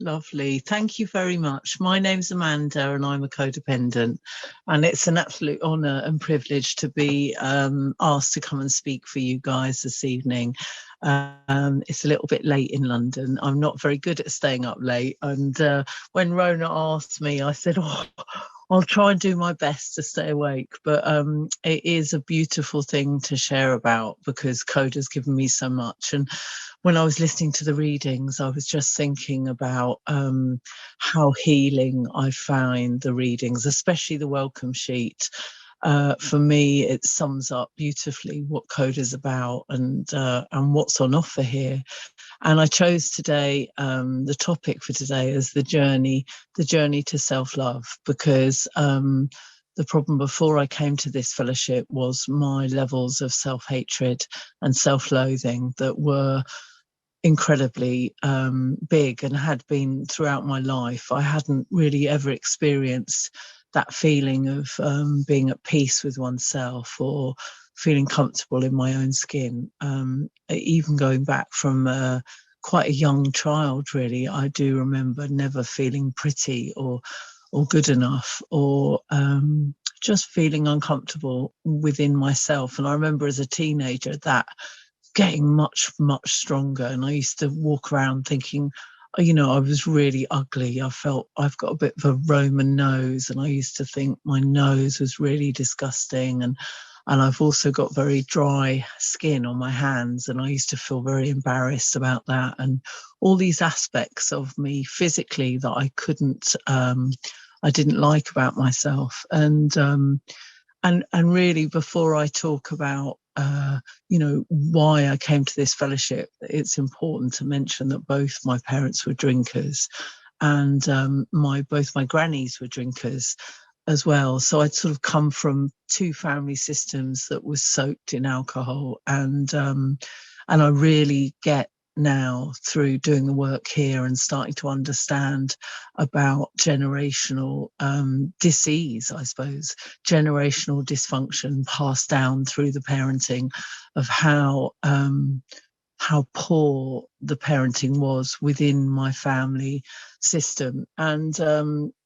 Lovely. Thank you very much. My name's Amanda and I'm a codependent. And it's an absolute honour and privilege to be asked to come and speak for you guys this evening. It's a little bit late in London. I'm not very good at staying up late. And when Rona asked me, I said, oh, I'll try and do my best to stay awake. But it is a beautiful thing to share about because Code has given me so much. And when I was listening to the readings, I was just thinking about how healing I find the readings, especially the welcome sheet. For me, it sums up beautifully what Code is about and what's on offer here. And I chose today, the topic for today is the journey to self-love, because the problem before I came to this fellowship was my levels of self-hatred and self-loathing that were incredibly big and had been throughout my life. I hadn't really ever experienced that feeling of being at peace with oneself or feeling comfortable in my own skin. Even going back from quite a young child, really, I do remember never feeling pretty or good enough, or just feeling uncomfortable within myself. And I remember as a teenager that getting much stronger, and I used to walk around thinking, you know, I was really ugly. I felt I've got a bit of a Roman nose, and I used to think my nose was really disgusting, and I've also got very dry skin on my hands, and I used to feel very embarrassed about that, and all these aspects of me physically that I couldn't I didn't like about myself. And really, before I talk about you know, why I came to this fellowship, it's important to mention that both my parents were drinkers, and both my grannies were drinkers as well. So I'd sort of come from two family systems that was soaked in alcohol, and I really get now through doing the work here and starting to understand about generational disease, I suppose, generational dysfunction passed down through the parenting, of how poor the parenting was within my family system. And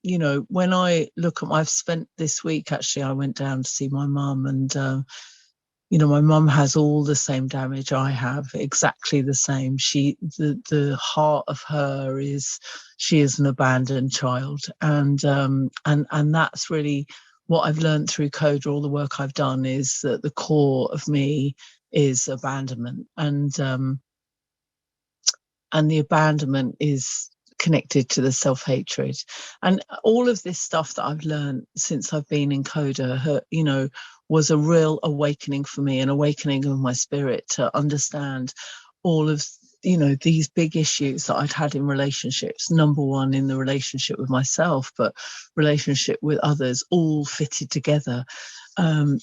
you know, when I look at I've spent this week, actually I went down to see my mum, and you know, my mum has all the same damage I have, exactly the same. The heart of her is, she is an abandoned child. And that's really what I've learned through Code, all the work I've done, is that the core of me is abandonment. And the abandonment is connected to the self-hatred. And all of this stuff that I've learned since I've been in Coda, you know, was a real awakening for me, an awakening of my spirit to understand all of, you know, these big issues that I'd had in relationships. Number one, in the relationship with myself, but relationship with others, all fitted together. And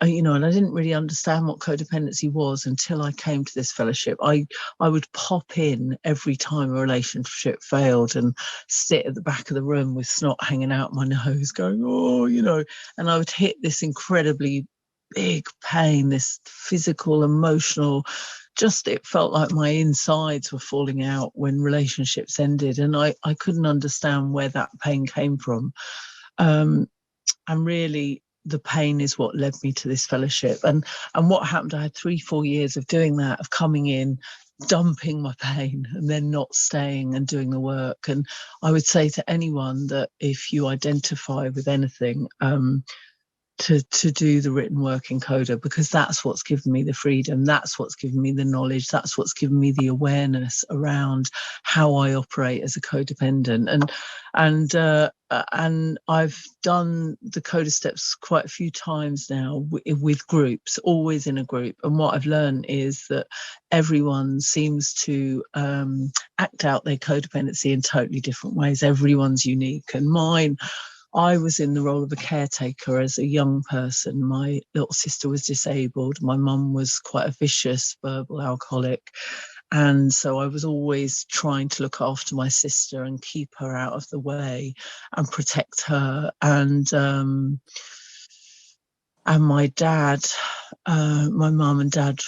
you know, and I didn't really understand what codependency was until I came to this fellowship. I would pop in every time a relationship failed and sit at the back of the room with snot hanging out my nose, going, oh, you know, and I would hit this incredibly big pain, this physical, emotional, just, it felt like my insides were falling out when relationships ended, and I couldn't understand where that pain came from. And really, the pain is what led me to this fellowship. And what happened, I had 3-4 years of doing that, of coming in, dumping my pain, and then not staying and doing the work. And I would say to anyone that if you identify with anything, to do the written work in Coda, because that's what's given me the freedom, that's what's given me the knowledge, that's what's given me the awareness around how I operate as a codependent. And I've done the Coda steps quite a few times now with groups, always in a group. And what I've learned is that everyone seems to act out their codependency in totally different ways. Everyone's unique, and mine, I was in the role of a caretaker as a young person. My little sister was disabled. My mum was quite a vicious verbal alcoholic. And so I was always trying to look after my sister and keep her out of the way and protect her. And my dad my mum and dad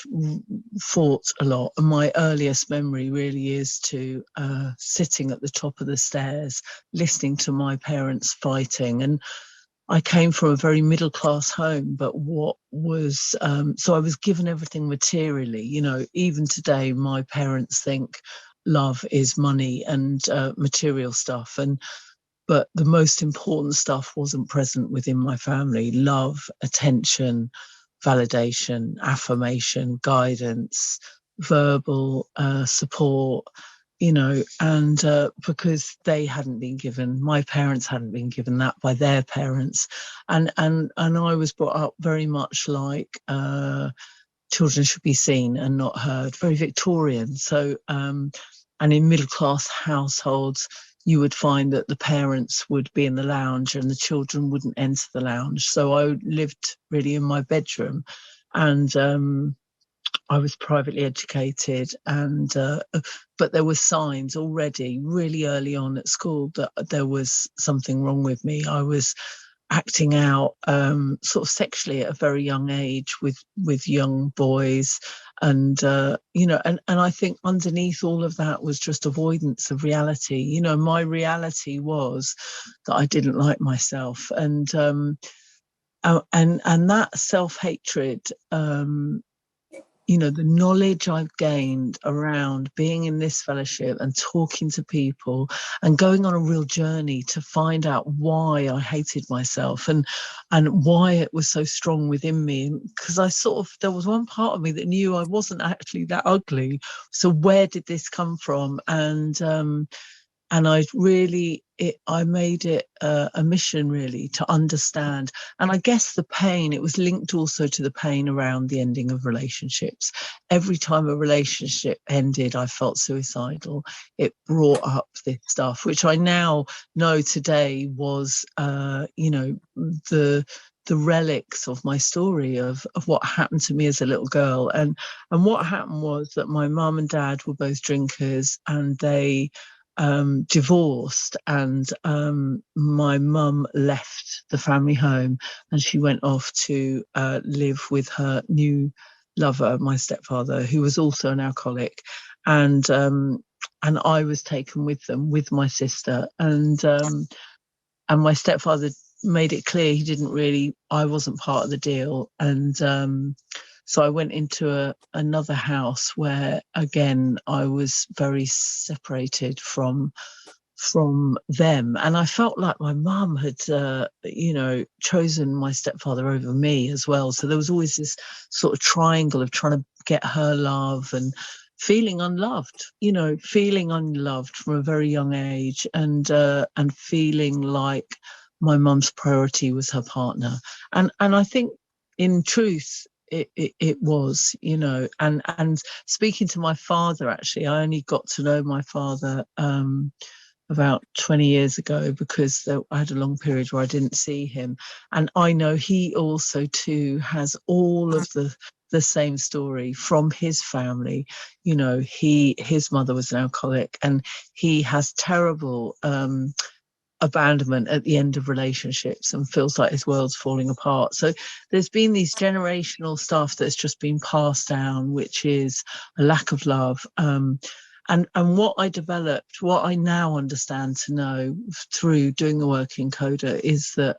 fought a lot, and my earliest memory really is to sitting at the top of the stairs listening to my parents fighting. And I came from a very middle class home, but what was so I was given everything materially. You know, even today my parents think love is money and material stuff, but the most important stuff wasn't present within my family: love, attention, validation, affirmation, guidance, verbal support, you know, and because they hadn't been given, my parents hadn't been given that by their parents. And I was brought up very much like children should be seen and not heard, very Victorian. So, and in middle class households, you would find that the parents would be in the lounge and the children wouldn't enter the lounge. So I lived really in my bedroom, and I was privately educated, and but there were signs already really early on at school that there was something wrong with me. I was acting out sort of sexually at a very young age with young boys, and you know, and I think underneath all of that was just avoidance of reality. You know, my reality was that I didn't like myself, and that self-hatred, you know, the knowledge I've gained around being in this fellowship and talking to people and going on a real journey to find out why I hated myself and why it was so strong within me. Because I sort of, there was one part of me that knew I wasn't actually that ugly. So where did this come from? And I really, I made it a mission really to understand. And I guess the pain, it was linked also to the pain around the ending of relationships. Every time a relationship ended, I felt suicidal. It brought up this stuff, which I now know today was, you know, the relics of my story of what happened to me as a little girl. And what happened was that my mum and dad were both drinkers, and they divorced, and my mum left the family home and she went off to live with her new lover, my stepfather, who was also an alcoholic, and I was taken with them with my sister, and my stepfather made it clear he didn't really, I wasn't part of the deal, and so I went into another house where, again, I was very separated from them. And I felt like my mum had, you know, chosen my stepfather over me as well. So there was always this sort of triangle of trying to get her love and feeling unloved, you know, feeling unloved from a very young age, and feeling like my mum's priority was her partner. And I think in truth, it was, you know, and speaking to my father, actually, I only got to know my father about 20 years ago, because I had a long period where I didn't see him. And I know he also too has all of the same story from his family. You know, his mother was an alcoholic, and he has terrible abandonment at the end of relationships and feels like his world's falling apart. So there's been these generational stuff that's just been passed down, which is a lack of love. And what I developed, what I now understand to know through doing the work in Coda, is that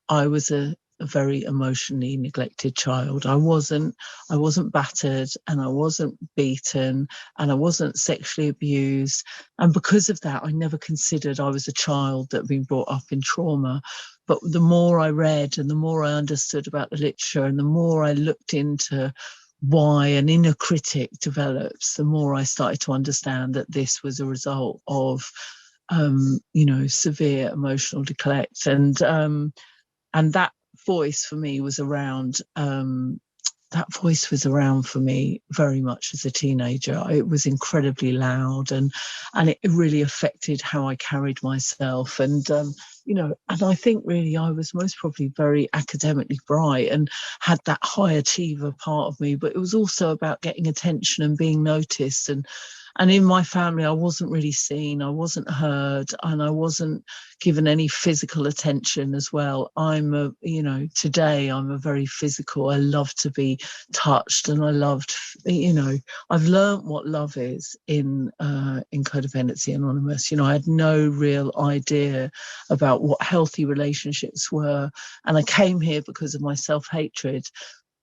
I was a very emotionally neglected child. I wasn't battered, and I wasn't beaten, and I wasn't sexually abused. And because of that, I never considered I was a child that had been brought up in trauma. But the more I read and the more I understood about the literature, and the more I looked into why an inner critic develops, the more I started to understand that this was a result of you know, severe emotional neglect. And that voice for me was around, for me very much as a teenager. It was incredibly loud, and it really affected how I carried myself. And you know, and I think really I was most probably very academically bright and had that high achiever part of me, but it was also about getting attention and being noticed. And And in my family, I wasn't really seen, I wasn't heard, and I wasn't given any physical attention as well. Today I'm a very physical, I love to be touched, and I loved, I've learned what love is in Codependency Anonymous. I had no real idea about what healthy relationships were. And I came here because of my self-hatred.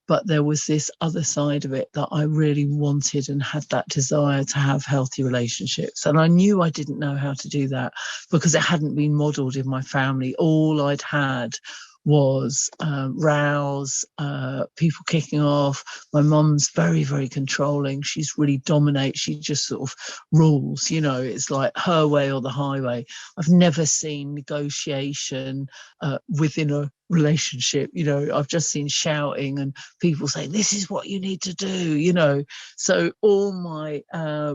But there was this other side of it that I really wanted and had that desire to have healthy relationships. And I knew I didn't know how to do that because it hadn't been modeled in my family. All I'd had was rows, people kicking off. My mum's very, very controlling. She's really dominates. She just sort of rules, it's like her way or the highway. I've never seen negotiation within a relationship. I've just seen shouting and people saying, this is what you need to do, So all my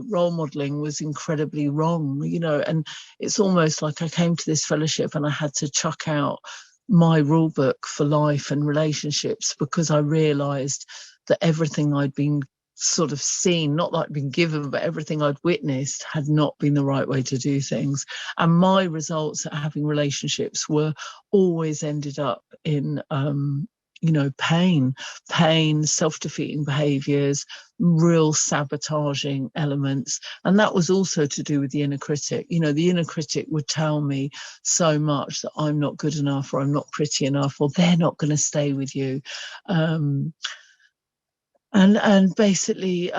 role modeling was incredibly wrong, and it's almost like I came to this fellowship and I had to chuck out my rule book for life and relationships because I realized that everything I'd been sort of seen, not that I'd been given, but everything I'd witnessed had not been the right way to do things. And my results at having relationships were always ended up in pain, self-defeating behaviors, real sabotaging elements. And that was also to do with the inner critic. The inner critic would tell me so much that I'm not good enough, or I'm not pretty enough, or they're not going to stay with you. And basically,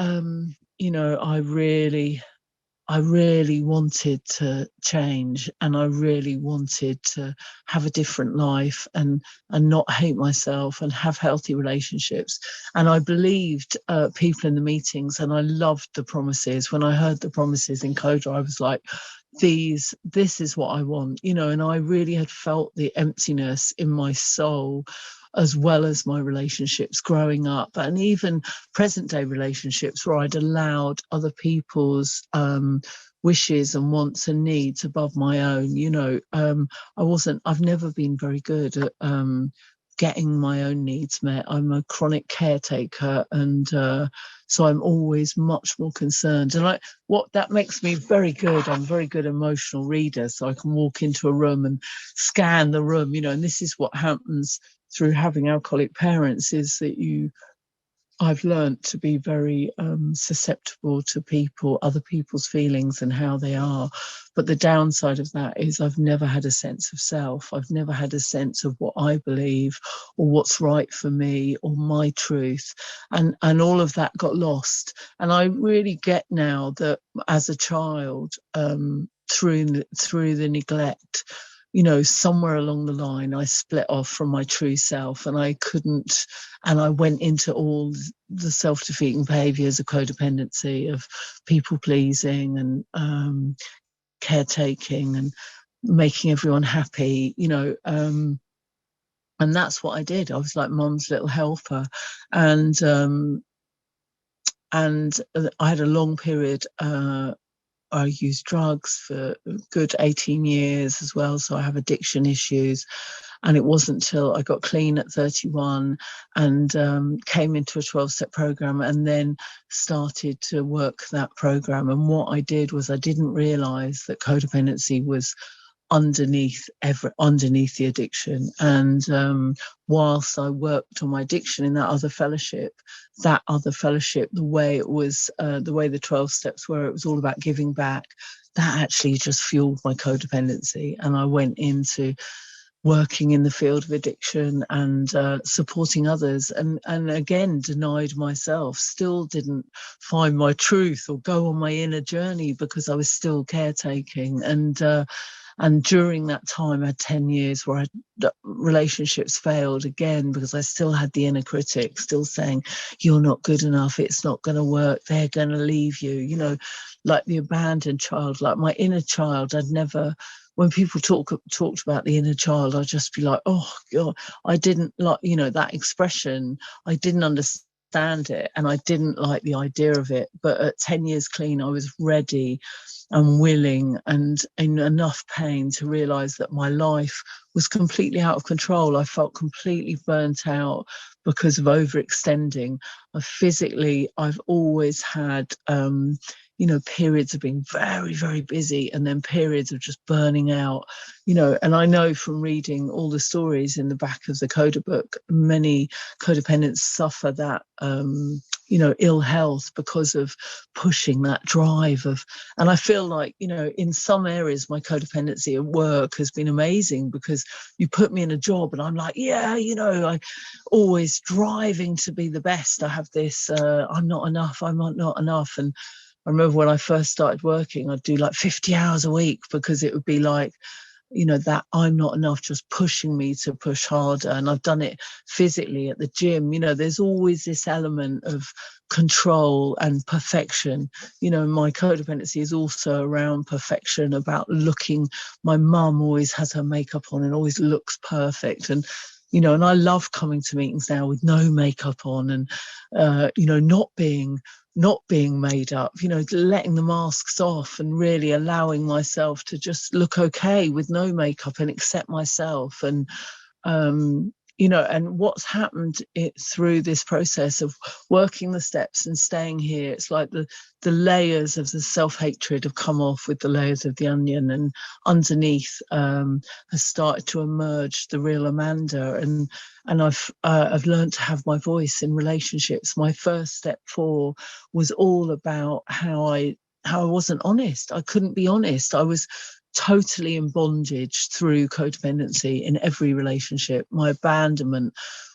I really wanted to change, and I really wanted to have a different life and not hate myself and have healthy relationships. And I believed people in the meetings, and I loved the promises. When I heard the promises in Coda, I was like, this is what I want, and I really had felt the emptiness in my soul, as well as my relationships growing up, and even present day relationships where I'd allowed other people's wishes and wants and needs above my own. I've never been very good at getting my own needs met. I'm a chronic caretaker, and so I'm always much more concerned. And that makes me very good. I'm a very good emotional reader, so I can walk into a room and scan the room, and this is what happens through having alcoholic parents, is that I've learned to be very susceptible to other people's feelings and how they are. But the downside of that is I've never had a sense of self. I've never had a sense of what I believe or what's right for me or my truth. And all of that got lost. And I really get now that as a child, through the neglect, somewhere along the line, I split off from my true self, and I went into all the self-defeating behaviors of codependency, of people pleasing and caretaking and making everyone happy, and that's what I did. I was like Mum's little helper. And I had a long period, I used drugs for a good 18 years as well, so I have addiction issues. And it wasn't until I got clean at 31 and came into a 12-step program and then started to work that program. And what I did was I didn't realize that codependency was underneath the addiction. And whilst I worked on my addiction in that other fellowship, the way it was, the way the 12 steps were, it was all about giving back. That actually just fueled my codependency. And I went into working in the field of addiction and supporting others, and again denied myself, still didn't find my truth or go on my inner journey because I was still caretaking. And during that time, I had 10 years where relationships failed again because I still had the inner critic still saying, you're not good enough, it's not going to work, they're going to leave you, like the abandoned child, like my inner child. I'd never, when people talked about the inner child, I'd just be like, oh God, I didn't like, that expression, I didn't understand it and I didn't like the idea of it. But at 10 years clean, I was ready and willing and in enough pain to realize that my life was completely out of control. I felt completely burnt out because of overextending. I've always had, periods of being very, very busy and then periods of just burning out, and I know from reading all the stories in the back of the Coda book, many codependents suffer that, ill health because of pushing that drive and I feel like, in some areas, my codependency at work has been amazing because you put me in a job and I'm like, yeah, I always driving to be the best. I have this, I'm not enough. And I remember when I first started working, I'd do like 50 hours a week because it would be like, that I'm not enough, just pushing me to push harder. And I've done it physically at the gym. There's always this element of control and perfection. My codependency is also around perfection, about looking. My mum always has her makeup on and always looks perfect. And and I love coming to meetings now with no makeup on and, not being made up, letting the masks off and really allowing myself to just look okay with no makeup and accept myself. And, and what's happened through this process of working the steps and staying here, it's like the layers of the self-hatred have come off with the layers of the onion, and underneath has started to emerge the real Amanda. And I've learned to have my voice in relationships. My first step 4 was all about how I wasn't honest. I couldn't be honest. I was totally in bondage through codependency in every relationship. My abandonment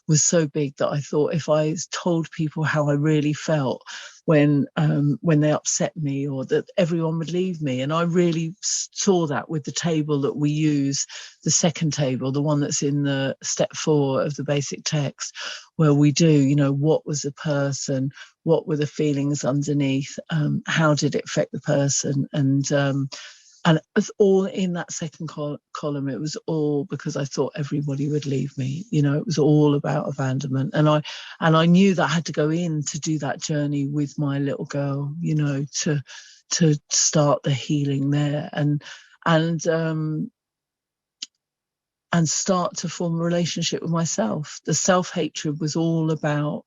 was so big that I thought if I told people how I really felt when they upset me, or that everyone would leave me. And I really saw that with the table that we use, the second table, the one that's in the step 4 of the basic text, where we do, what was the person, what were the feelings underneath, how did it affect the person, and it was all in that second column. It was all because I thought everybody would leave me. It was all about abandonment. And I knew that I had to go in to do that journey with my little girl, to start the healing there and start to form a relationship with myself. The self-hatred was all about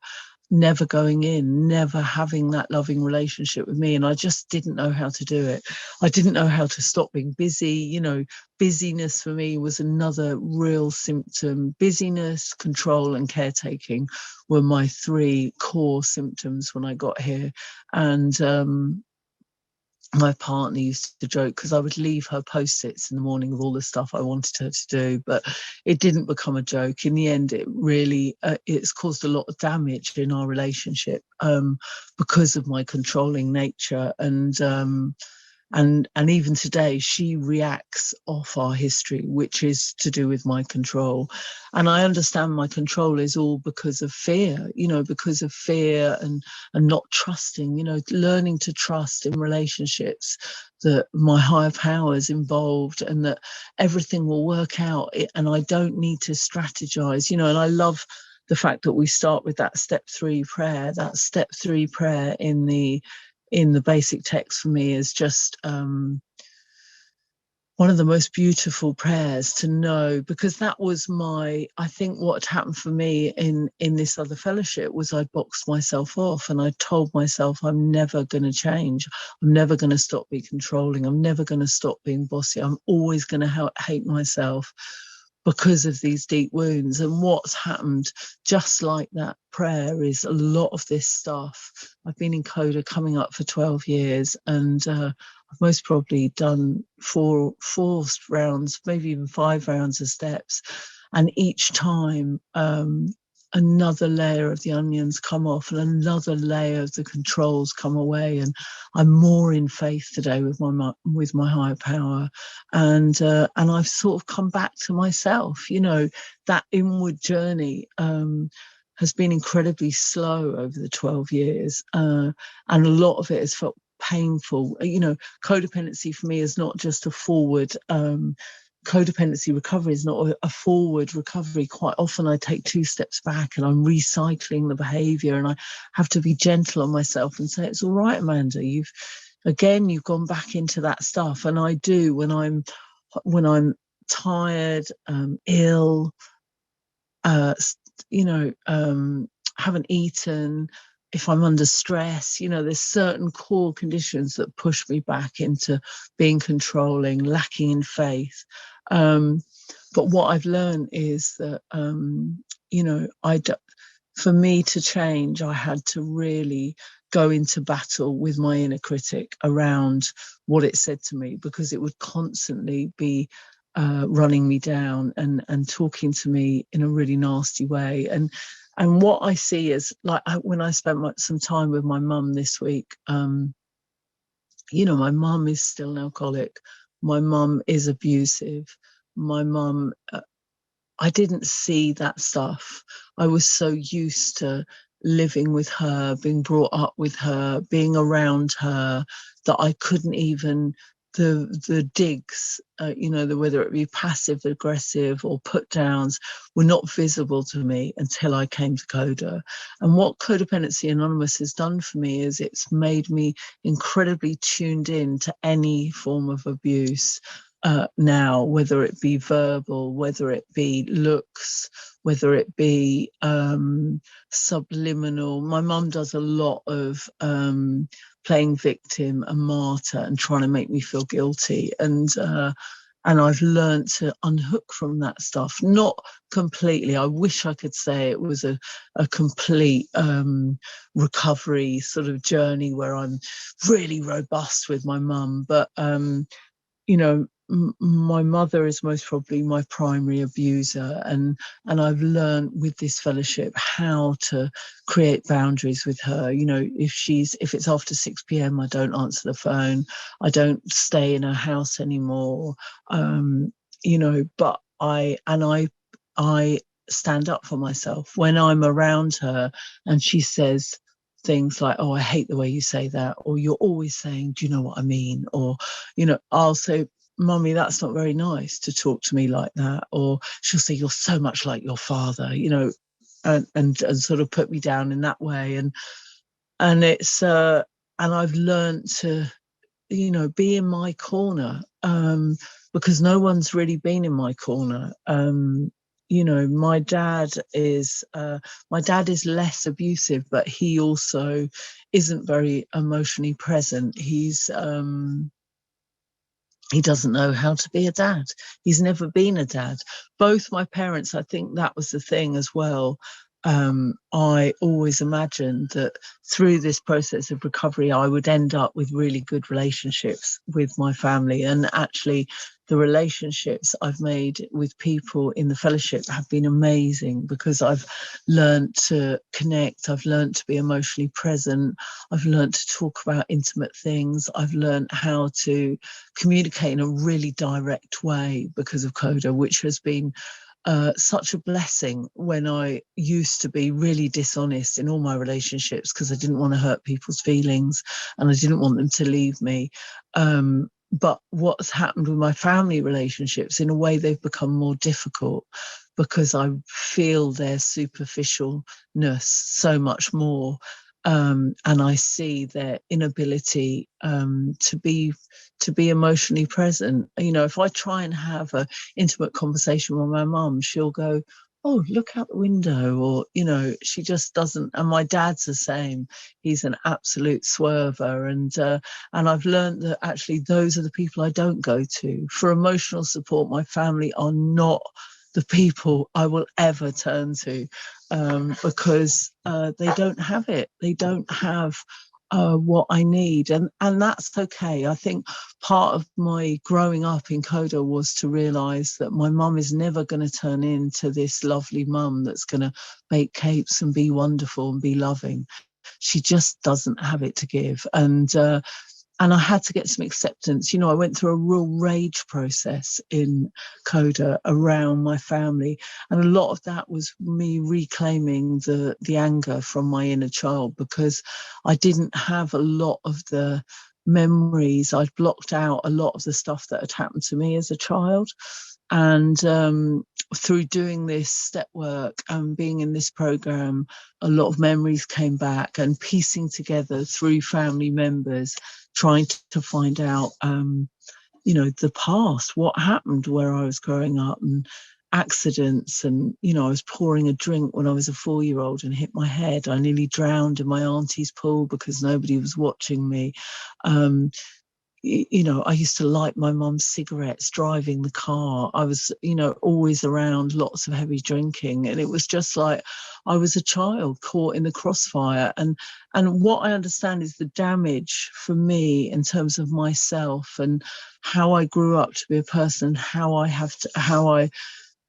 never going in, never having that loving relationship with me. And I just didn't know how to do it. I didn't know how to stop being busy. Busyness for me was another real symptom. Busyness, control, and caretaking were my 3 core symptoms when I got here. And my partner used to joke because I would leave her post-its in the morning of all the stuff I wanted her to do, but it didn't become a joke. In the end, it really, it's caused a lot of damage in our relationship because of my controlling nature. And even today, she reacts off our history, which is to do with my control. And I understand my control is all because of fear, because of fear and not trusting, learning to trust in relationships that my higher power is involved and that everything will work out and I don't need to strategize, and I love the fact that we start with that step 3 prayer. That step 3 prayer in the basic text for me is just one of the most beautiful prayers to know, because that was I think what had happened for me in this other fellowship was I boxed myself off and I told myself I'm never going to change. I'm never going to stop being controlling. I'm never going to stop being bossy. I'm always going to hate myself because of these deep wounds. And what's happened, just like that prayer, is a lot of this stuff. I've been in Coda coming up for 12 years, and I've most probably done four rounds, maybe even 5 rounds of steps. And each time, another layer of the onions come off and another layer of the controls come away. And I'm more in faith today with my higher power. And I've sort of come back to myself. That inward journey has been incredibly slow over the 12 years. And a lot of it has felt painful. Codependency for me is not just a forward codependency recovery is not a forward recovery. Quite often I take 2 steps back and I'm recycling the behavior, and I have to be gentle on myself and say, it's all right, Amanda, you've gone back into that stuff. And I do when I'm tired, ill, haven't eaten, if I'm under stress, there's certain core conditions that push me back into being controlling, lacking in faith. But what I've learned is that, for me to change, I had to really go into battle with my inner critic around what it said to me, because it would constantly be running me down and talking to me in a really nasty way. And what I see is, like, when I spent some time with my mum this week, my mum is still an alcoholic. My mum is abusive. My mum, I didn't see that stuff. I was so used to living with her, being brought up with her, being around her, that I couldn't even, the digs, whether it be passive aggressive or put downs, were not visible to me until I came to Coda. And what Codependency Anonymous has done for me is it's made me incredibly tuned in to any form of abuse. Now, whether it be verbal, whether it be looks, whether it be subliminal. My mum does a lot of playing victim and martyr and trying to make me feel guilty. And I've learned to unhook from that stuff. Not completely. I wish I could say it was a complete recovery sort of journey where I'm really robust with my mum. But, my mother is most probably my primary abuser, and I've learned with this fellowship how to create boundaries with her. If it's after 6 p.m, I don't answer the phone. I don't stay in her house anymore. But I stand up for myself when I'm around her, and she says things like, "Oh, I hate the way you say that," or "You're always saying, do you know what I mean?" Or, I'll say, "Mummy, that's not very nice to talk to me like that." Or she'll say, "You're so much like your father," and sort of put me down in that way. And it's, and I've learned to, be in my corner, because no one's really been in my corner. My dad is less abusive, but he also isn't very emotionally present. He doesn't know how to be a dad. He's never been a dad. Both my parents, I think that was the thing as well. I always imagined that through this process of recovery, I would end up with really good relationships with my family. And actually, the relationships I've made with people in the fellowship have been amazing, because I've learned to connect. I've learned to be emotionally present. I've learned to talk about intimate things. I've learned how to communicate in a really direct way because of Coda, which has been such a blessing when I used to be really dishonest in all my relationships, because I didn't want to hurt people's feelings and I didn't want them to leave me. But what's happened with my family relationships, in a way, they've become more difficult, because I feel their superficialness so much more. And I see their inability to be emotionally present. If I try and have an intimate conversation with my mum, she'll go, "Oh, look out the window," or she just doesn't. And my dad's the same. He's an absolute swerver, and I've learned that actually those are the people I don't go to for emotional support. My family are not the people I will ever turn to, because they don't have it. They don't have what I need, and that's okay. I think part of my growing up in Coda was to realise that my mum is never going to turn into this lovely mum that's going to bake cakes and be wonderful and be loving. She just doesn't have it to give, and I had to get some acceptance. I went through a real rage process in Coda around my family. And a lot of that was me reclaiming the anger from my inner child, because I didn't have a lot of the memories. I'd blocked out a lot of the stuff that had happened to me as a child. And through doing this step work and being in this program, a lot of memories came back, and piecing together through family members, trying to find out, the past, what happened where I was growing up. accidents. And, you know, I was pouring a drink when I was a 4-year-old and hit my head. I nearly drowned in my auntie's pool because nobody was watching me. You know, I used to light my mum's cigarettes driving the car. I was, you know, always around lots of heavy drinking. And it was just like I was a child caught in the crossfire. And what I understand is the damage for me in terms of myself and how I grew up to be a person, how I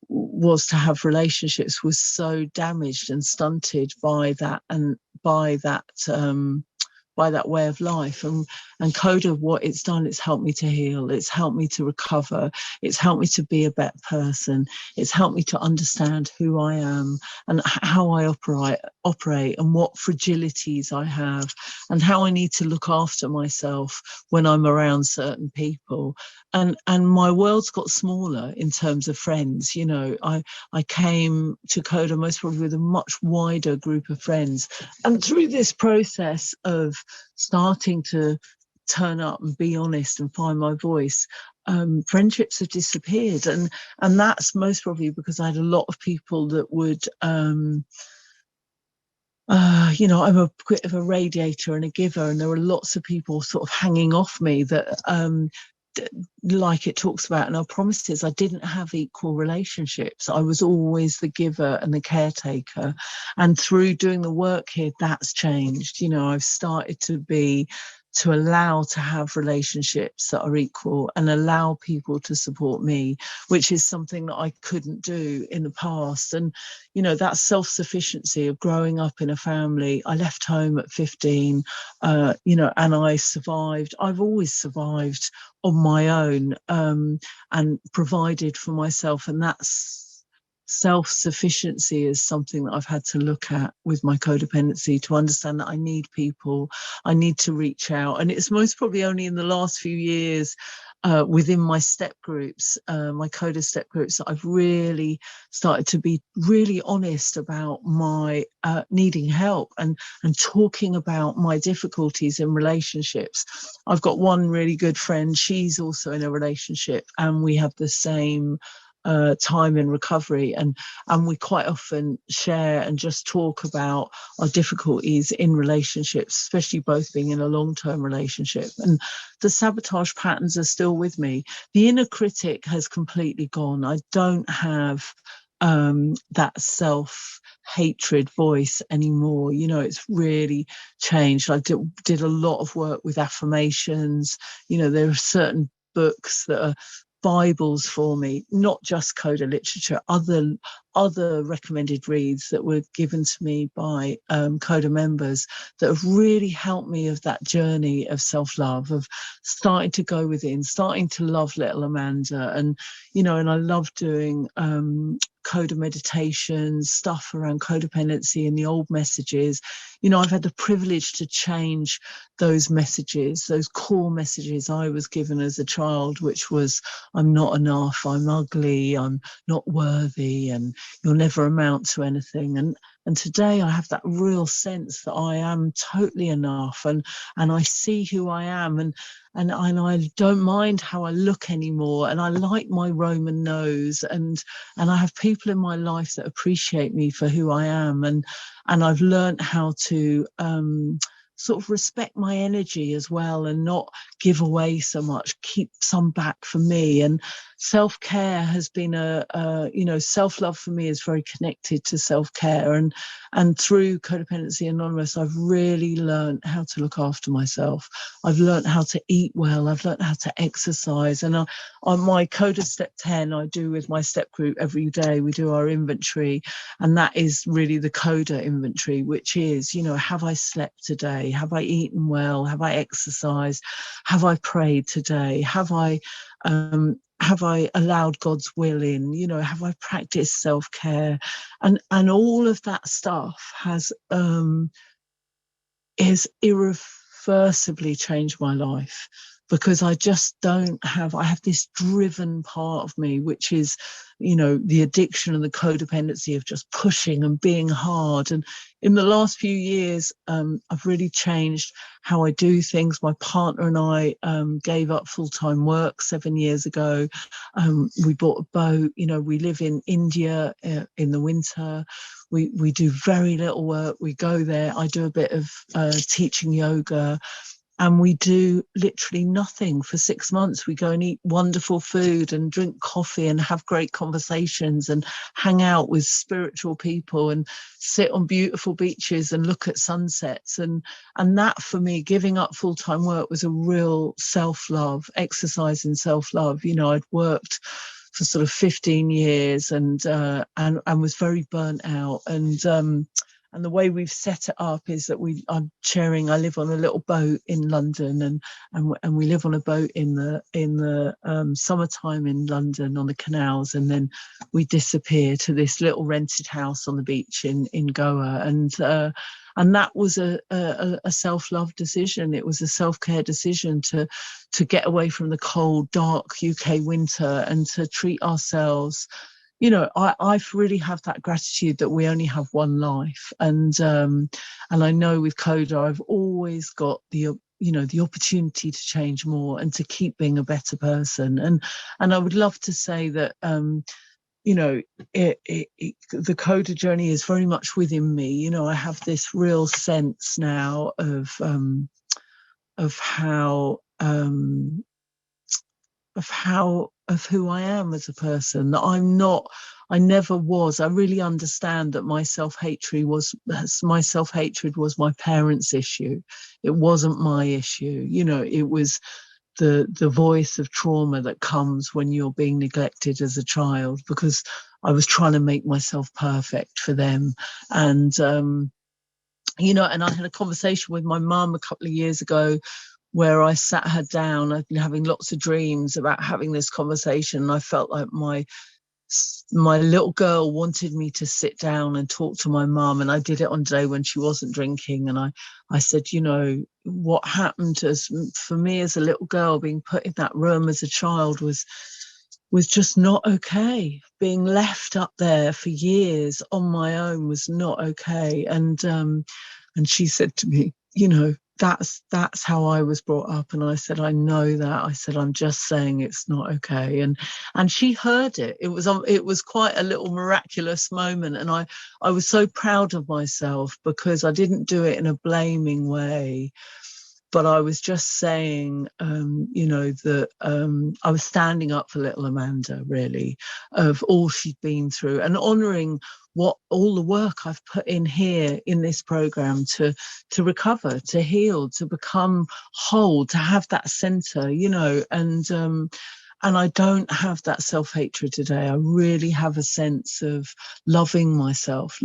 was to have relationships was so damaged and stunted by that, and by that way of life. And Coda, what it's done, it's helped me to heal, it's helped me to recover, it's helped me to be a better person, it's helped me to understand who I am and how I operate and what fragilities I have and how I need to look after myself when I'm around certain people. And my world's got smaller in terms of friends. You know, I came to Coda most probably with a much wider group of friends. And through this process of starting to turn up and be honest and find my voice, friendships have disappeared. And that's most probably because I had a lot of people that would, you know, I'm a bit of a radiator and a giver, and there were lots of people sort of hanging off me that, like it talks about in our promises, I didn't have equal relationships. I was always the giver and the caretaker. And through doing the work here, that's changed. You know, I've started to allow to have relationships that are equal and allow people to support me, which is something that I couldn't do in the past. And, you know, that self-sufficiency of growing up in a family. I left home at 15, you know, and I survived. I've always survived on my own, and provided for myself. And that's self-sufficiency is something that I've had to look at with my codependency, to understand that I need people, I need to reach out. And it's most probably only in the last few years, within my step groups, my Coda step groups, that I've really started to be really honest about my needing help and talking about my difficulties in relationships. I've got one really good friend, she's also in a relationship, and we have the same time in recovery, and we quite often share and just talk about our difficulties in relationships, especially both being in a long-term relationship. And the sabotage patterns are still with me. The inner critic has completely gone. I don't have that self-hatred voice anymore. You know, it's really changed. I did a lot of work with affirmations. You know, there are certain books that are Bibles for me, not just Coda literature, other recommended reads that were given to me by Coda members that have really helped me of that journey of self-love, of starting to go within, starting to love little Amanda. And, you know, and I love doing Coda meditations, stuff around codependency and the old messages. You know, I've had the privilege to change those messages, those core messages I was given as a child, which was, I'm not enough, I'm ugly, I'm not worthy, and you'll never amount to anything. And today I have that real sense that I am totally enough, and I see who I am, and I don't mind how I look anymore, and I like my Roman nose, and I have people in my life that appreciate me for who I am, and I've learned how to sort of respect my energy as well, and not give away so much, keep some back for me. And self-care has been you know, self-love for me is very connected to self-care, and through Codependency Anonymous, I've really learned how to look after myself. I've learned how to eat well, I've learned how to exercise. And on my Coda Step 10, I do with my step group every day, we do our inventory, and that is really the Coda inventory, which is, you know, have I slept today? Have I eaten well? Have I exercised? Have I prayed today? Have I allowed God's will in? You know, have I practiced self-care? And all of that stuff has irreversibly changed my life. because I just don't have, I have this driven part of me, which is, you know, the addiction and the codependency of just pushing and being hard. And in the last few years, I've really changed how I do things. My partner and I gave up full-time work 7 years ago. We bought a boat. You know, we live in India in the winter. We do very little work. We go there. I do a bit of teaching yoga. And we do literally nothing for 6 months. We go and eat wonderful food and drink coffee and have great conversations and hang out with spiritual people and sit on beautiful beaches and look at sunsets. And that, for me, giving up full-time work was a real self-love, exercise in self-love. You know, I'd worked for sort of 15 years and was very burnt out. And the way we've set it up is that I live on a little boat in London, and we live on a boat in the summertime in London on the canals, and then we disappear to this little rented house on the beach in Goa. And that was a self-love decision. It was a self-care decision to get away from the cold, dark UK winter and to treat ourselves. You know, I really have that gratitude that we only have one life. And I know with Coda, I've always got the opportunity to change more and to keep being a better person. And I would love to say that, you know, the Coda journey is very much within me. You know, I have this real sense now of who I am as a person, that I never was. I really understand that my self-hatred was my parents' issue. It wasn't my issue. You know, it was the voice of trauma that comes when you're being neglected as a child, because I was trying to make myself perfect for them. And, you know, and I had a conversation with my mum a couple of years ago where I sat her down. I've been having lots of dreams about having this conversation. And I felt like my little girl wanted me to sit down and talk to my mum. And I did it on a day when she wasn't drinking. And I said, you know, what happened for me as a little girl, being put in that room as a child was just not okay. Being left up there for years on my own was not okay. And she said to me, you know, that's how I was brought up. And I said, I know that. I said, I'm just saying it's not okay. And she heard it. It was quite a little miraculous moment. And I was so proud of myself, because I didn't do it in a blaming way, but I was just saying, you know, that I was standing up for little Amanda, really, of all she'd been through, and honouring all the work I've put in here in this program to recover, to heal, to become whole, to have that centre, you know, and I don't have that self-hatred today. I really have a sense of loving myself,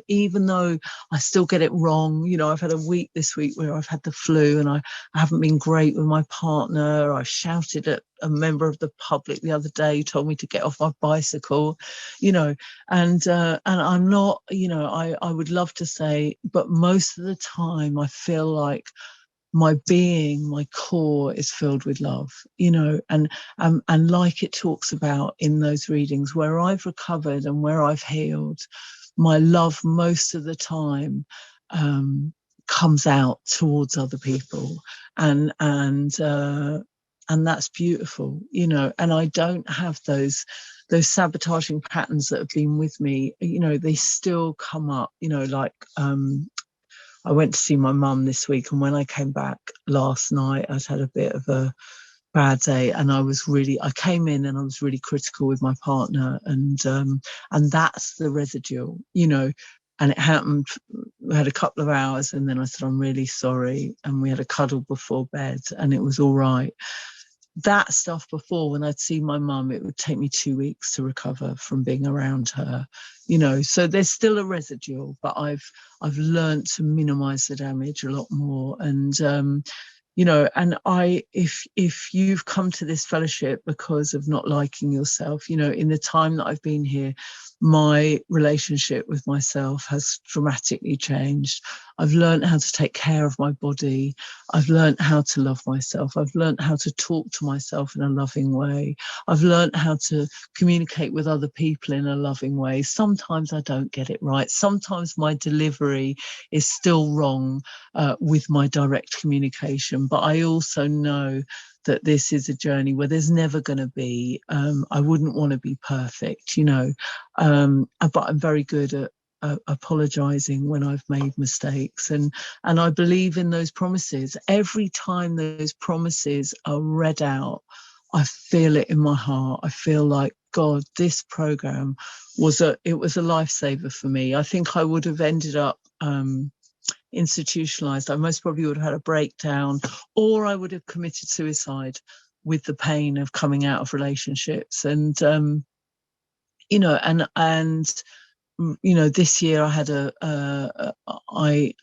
even though I still get it wrong. You know, I've had a week this week where I've had the flu and I haven't been great with my partner. I shouted at a member of the public the other day, who told me to get off my bicycle, you know, and I'm not, you know, I would love to say, but most of the time I feel like my being, my core is filled with love, you know, and like it talks about in those readings, where I've recovered and where I've healed, my love most of the time comes out towards other people, and that's beautiful, you know. And I don't have those sabotaging patterns that have been with me, you know. They still come up, you know, like I went to see my mum this week, and when I came back last night, I'd had a bit of a bad day, and I came in and I was really critical with my partner, and that's the residual, you know. And it happened, we had a couple of hours, and then I said, I'm really sorry, and we had a cuddle before bed, and it was all right. That stuff before, when I'd see my mum, it would take me 2 weeks to recover from being around her, you know. So there's still a residual, but I've learned to minimize the damage a lot more. And you know, and if you've come to this fellowship because of not liking yourself, you know, in the time that I've been here, my relationship with myself has dramatically changed. I've learned how to take care of my body. I've learned how to love myself. I've learned how to talk to myself in a loving way. I've learned how to communicate with other people in a loving way. Sometimes I don't get it right. Sometimes my delivery is still wrong with my direct communication. But I also know that this is a journey where there's never going to be, I wouldn't want to be perfect, you know, but I'm very good at apologizing when I've made mistakes, and I believe in those promises. Every time those promises are read out, I feel it in my heart. I feel like, God, this program was a lifesaver for me. I think I would have ended up institutionalized. I most probably would have had a breakdown, or I would have committed suicide with the pain of coming out of relationships. And you know, and you know, this year I had I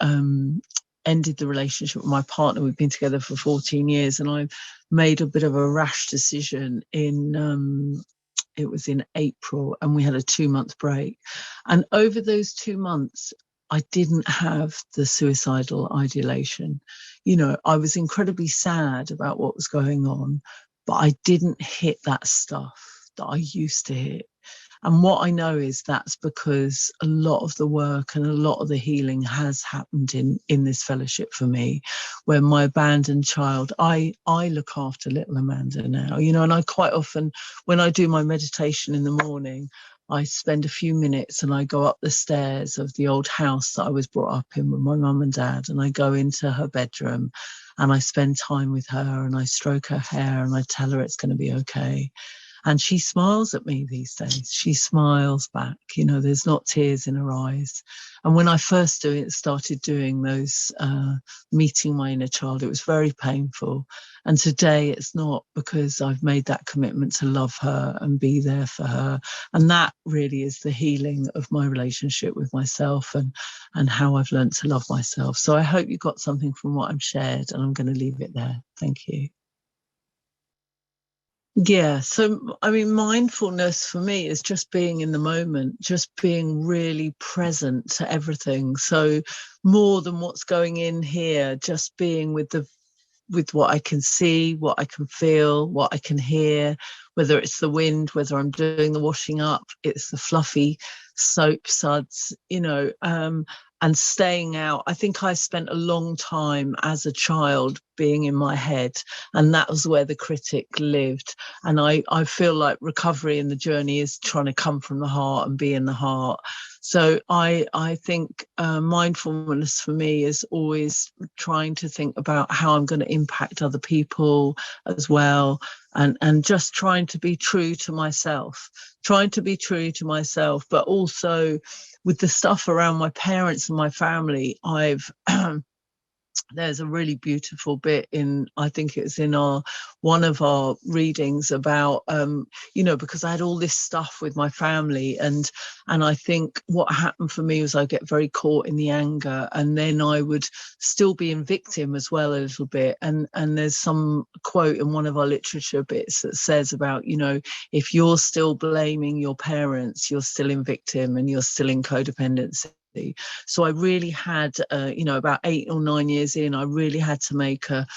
ended the relationship with my partner. We've been together for 14 years, and I made a bit of a rash decision in it was in April, and we had a 2-month break. And over those 2 months, I didn't have the suicidal ideation. You know, I was incredibly sad about what was going on, but I didn't hit that stuff that I used to hit. And what I know is that's because a lot of the work and a lot of the healing has happened in this fellowship for me, where my abandoned child, I look after little Amanda now, you know, and I quite often, when I do my meditation in the morning, I spend a few minutes and I go up the stairs of the old house that I was brought up in with my mum and dad, and I go into her bedroom and I spend time with her and I stroke her hair and I tell her it's going to be okay. And she smiles at me these days. She smiles back. You know, there's not tears in her eyes. And when I first started doing those, meeting my inner child, it was very painful. And today it's not, because I've made that commitment to love her and be there for her. And that really is the healing of my relationship with myself and how I've learned to love myself. So I hope you got something from what I've shared, and I'm going to leave it there. Thank you. Yeah, so I mean, mindfulness for me is just being in the moment, just being really present to everything. So more than what's going in here, just being with what I can see, what I can feel, what I can hear, whether it's the wind, whether I'm doing the washing up, it's the fluffy soap suds, you know, and staying out. I think I spent a long time as a child being in my head, and that was where the critic lived. And I feel like recovery in the journey is trying to come from the heart and be in the heart. So I think mindfulness for me is always trying to think about how I'm going to impact other people as well, and just trying to be true to myself, but also with the stuff around my parents and my family. There's a really beautiful bit in, I think it's in one of our readings about, you know, because I had all this stuff with my family, and I think what happened for me was I get very caught in the anger, and then I would still be in victim as well a little bit. And there's some quote in one of our literature bits that says about, you know, if you're still blaming your parents, you're still in victim and you're still in codependency. So I really had, you know, about 8 or 9 years in, I really had to make a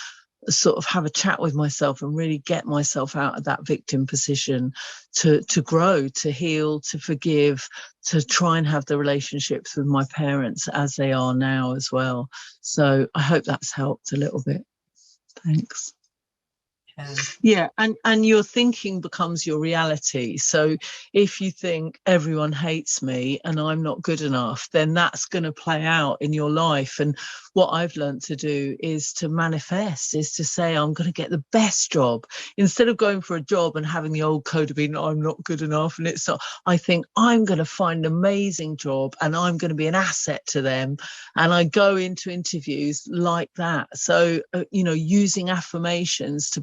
sort of have a chat with myself and really get myself out of that victim position to grow, to heal, to forgive, to try and have the relationships with my parents as they are now as well. So I hope that's helped a little bit. Thanks. Yeah, and your thinking becomes your reality. So if you think everyone hates me and I'm not good enough, then that's going to play out in your life. And what I've learned to do is to manifest, is to say, I'm going to get the best job. Instead of going for a job and having the old code of being, I'm not good enough, and it's not, I think I'm going to find an amazing job and I'm going to be an asset to them. And I go into interviews like that. So, you know, using affirmations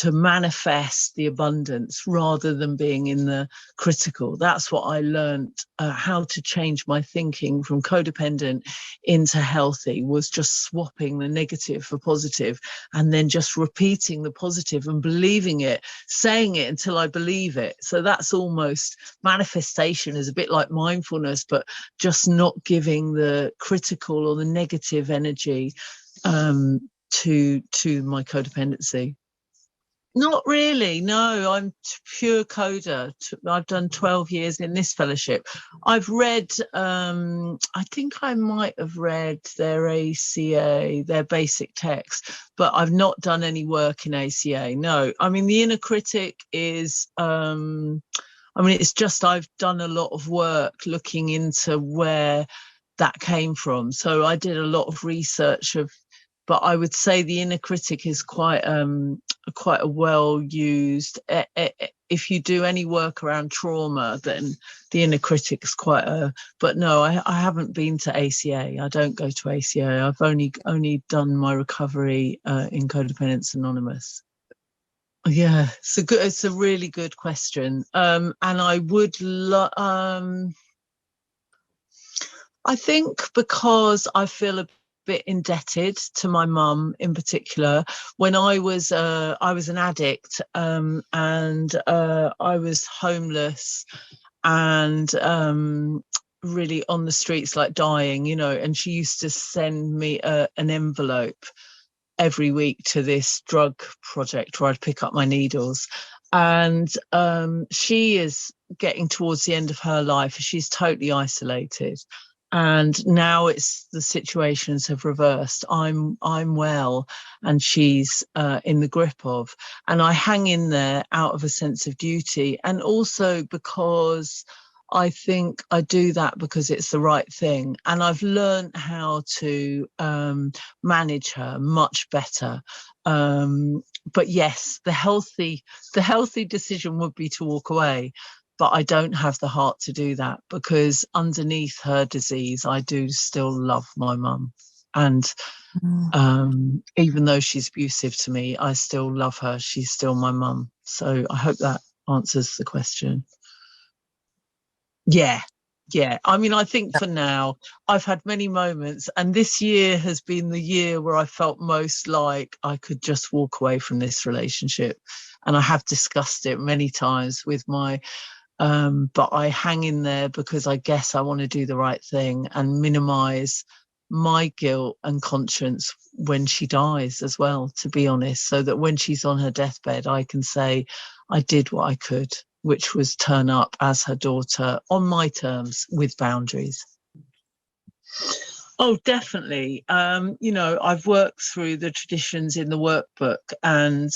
manifest the abundance rather than being in the critical. That's what I learned, how to change my thinking from codependent into healthy, was just swapping the negative for positive and then just repeating the positive and believing it, saying it until I believe it. So that's almost manifestation, is a bit like mindfulness, but just not giving the critical or the negative energy to my codependency. Not really, no. I'm pure coder. I've done 12 years in this fellowship. I've read, I think I might have read their ACA, their basic text, but I've not done any work in ACA, no. I mean, the inner critic is, it's just I've done a lot of work looking into where that came from. So I did a lot of research but I would say the inner critic is quite a well used. If you do any work around trauma, then the inner critic is quite a. But no, I haven't been to ACA. I don't go to ACA. I've only done my recovery in Codependence Anonymous. Yeah, it's a really good question. And I would I think because I feel a bit indebted to my mum in particular. When I was an addict, and I was homeless and really on the streets, like dying, and she used to send me an envelope every week to this drug project where I'd pick up my needles. And she is getting towards the end of her life. She's totally isolated. And now the situations have reversed. I'm well, and she's in the grip of. And I hang in there out of a sense of duty, and also because I think I do that because it's the right thing. And I've learned how to manage her much better. But yes, the healthy decision would be to walk away. But I don't have the heart to do that, because underneath her disease, I do still love my mum. And even though she's abusive to me, I still love her. She's still my mum. So I hope that answers the question. Yeah. I mean, I think for now, I've had many moments, and this year has been the year where I felt most like I could just walk away from this relationship. And I have discussed it many times with my but I hang in there because I guess I want to do the right thing and minimize my guilt and conscience when she dies as well, to be honest, so that when she's on her deathbed, I can say I did what I could, which was turn up as her daughter on my terms with boundaries. Oh, definitely. I've worked through the traditions in the workbook, and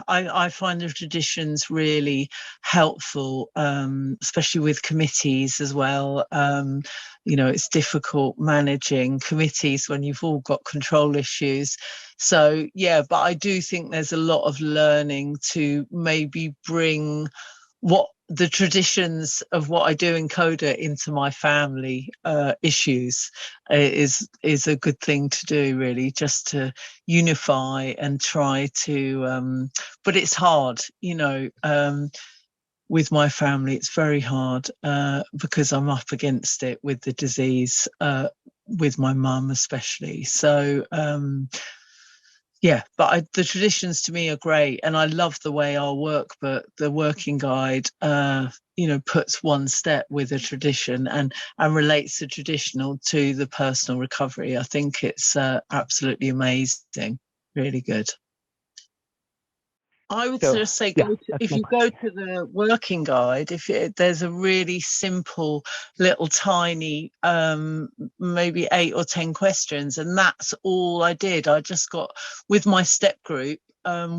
I find the traditions really helpful, especially with committees as well. It's difficult managing committees when you've all got control issues. So, but I do think there's a lot of learning to maybe bring what the traditions of what I do in Coda into my family issues is a good thing to do, really, just to unify and try to, but it's hard, with my family, it's very hard because I'm up against it with the disease, with my mum especially. So, but the traditions to me are great, and I love the way our workbook, the working guide, puts one step with a tradition and relates the traditional to the personal recovery. I think it's absolutely amazing, really good. I would sort of say, if you go to the working guide, there's a really simple little tiny, maybe 8 or 10 questions, and that's all I did. I just got, with my step group,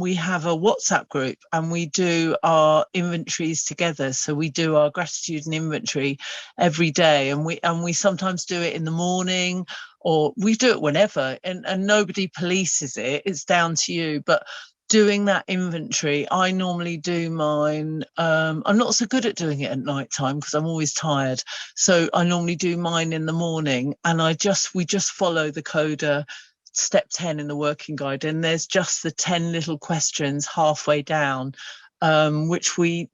we have a WhatsApp group, and we do our inventories together. So we do our gratitude and inventory every day, and we sometimes do it in the morning, or we do it whenever, and nobody polices it. It's down to you, but doing that inventory, I normally do mine. I'm not so good at doing it at night time because I'm always tired. So I normally do mine in the morning, and we just follow the Coda step 10 in the working guide, and there's just the 10 little questions halfway down, which we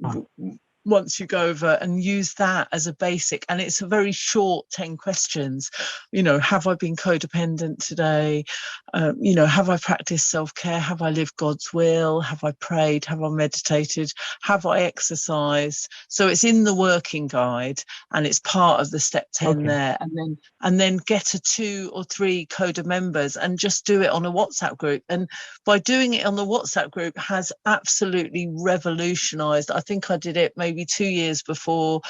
once you go over and use that as a basic, and it's a very short 10 questions. You know, have I been codependent today? You know, have I practiced self-care? Have I lived God's will? Have I prayed? Have I meditated? Have I exercised? So it's in the working guide, and it's part of the step 10 there. And then get a 2 or 3 Coda members and just do it on a WhatsApp group. And by doing it on the WhatsApp group has absolutely revolutionized. I think I did it maybe 2 years before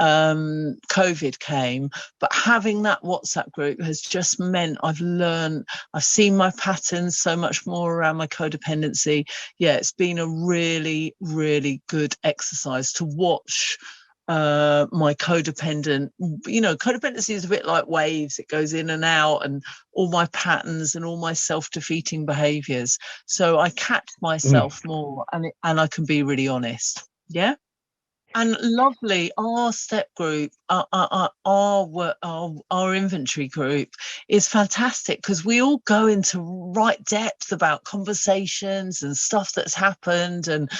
COVID came, but having that WhatsApp group has just meant I've seen my patterns so much more around my codependency. Yeah, it's been a really, really good exercise to watch my codependent. You know, codependency is a bit like waves. It goes in and out, and all my patterns and all my self-defeating behaviors. So I catch myself more, and I can be really honest. Yeah. And lovely, our step group, our inventory group is fantastic, because we all go into right depth about conversations and stuff that's happened, and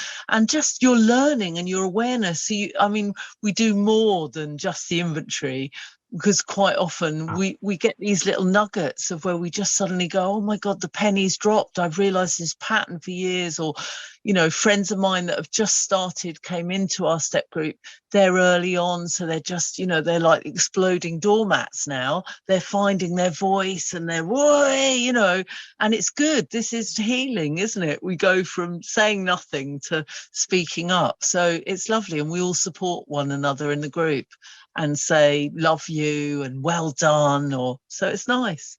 just your learning and your awareness. So I mean, we do more than just the inventory, because quite often we get these little nuggets of where we just suddenly go, oh my God, the penny's dropped. I've realized this pattern for years. Or, you know, friends of mine that have just started came into our step group. They're early on, so they're just, you know, they're like exploding doormats now. They're finding their voice and they're, whoa, you know, and it's good. This is healing, isn't it? We go from saying nothing to speaking up. So it's lovely, and we all support one another in the group and say love you and well done, or so it's nice.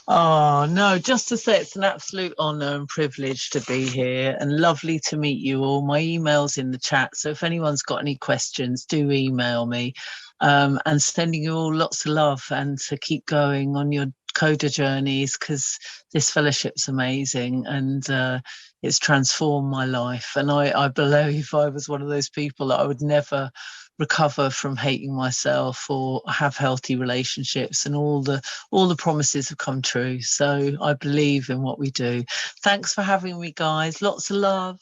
Oh no, just to say it's an absolute honor and privilege to be here, and lovely to meet you all. My email's in the chat, so if anyone's got any questions, do email me. And sending you all lots of love, and to keep going on your Coda journeys, because this fellowship's amazing, and it's transformed my life. And I believe I was one of those people that I would never recover from hating myself or have healthy relationships, and all the promises have come true. So I believe in what we do. Thanks for having me, guys. Lots of love.